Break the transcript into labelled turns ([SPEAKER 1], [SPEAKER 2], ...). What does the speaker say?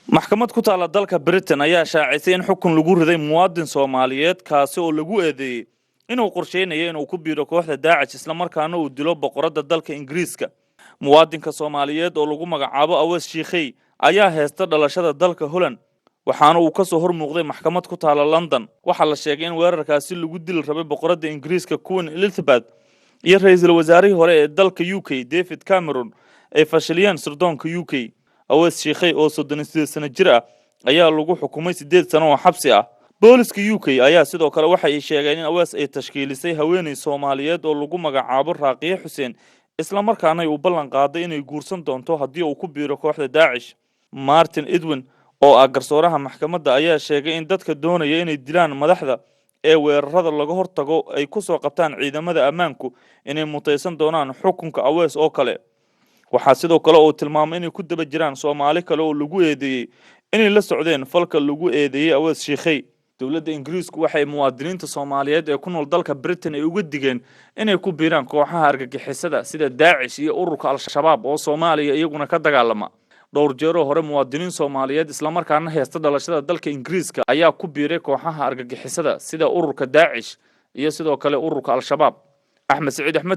[SPEAKER 1] maxkamad ku taala dalka Britain ayaa shaacisay in xukun lagu riday muwaadin Soomaaliyeed kaasi oo lagu eedeeyay inuu qorsheynayo inuu ku biiro kooxda Daesh isla markaana uu dilo boqorada dalka Ingiriiska. muwaadinka Soomaaliyeed oo lagu magacaabo Awees Shiikhay ayaa heesta dhalashada dalka Holland waxaana uu ka soo hormuuqday maxkamad ku taala London. waxa la sheegay in weerarkaasi lagu dil rabay boqorada Ingiriiska Queen Elizabeth iyo ra'iisul wasaarihii hore ee dalka UK David Cameron ay fashiliyeen sirdoonka UK. Awees Shiikhay oo 38 sano jir ah ayaa lagu xukumay 8 sano oo xabsi ah. booliska UK ayaa sidoo kale waxa ay sheegeen in Awees ay tashkiilisay haweeney Soomaaliyeed oo lagu magacaabo Raaqiye Xuseen isla markaana ay u ballan qaaday inay guursan doonto haddii uu ku biiro kooxda Daesh. Martin Edwin oo ah garsooraha maxkamadda ayaa sheegay in dadka doonaya inay dilaan madaxda ee weerarada laga hortago ay ku soo qabtaan ciidamada ammaanku inay mutaysan doonaan xukunka Awees oo kale. waxaa sidoo kale oo tilmaamay inay ku daba jiraan Soomaali kale oo lagu eedeeyay inay la socdeen falka lagu eedeeyay Awees Shiikhay. dawladda Ingiriisku waxay muwaadiniinta Soomaaliyeed ee ku nool dalka Britain ay uga digeen inay ku biiraan kooxaha argagixisada sida Daesh iyo ururka Al-Shabaab oo Soomaaliya iyaguna ka dagaalama. dhowr jeer oo hore muwaadiniin Soomaaliyeed isla markaana heesta dhalashada dalka Ingiriiska ayaa ku biiray kooxaha argagixisada sida ururka Daesh iyo sidoo kale ururka Al-Shabaab. Axmed Saciid Axmed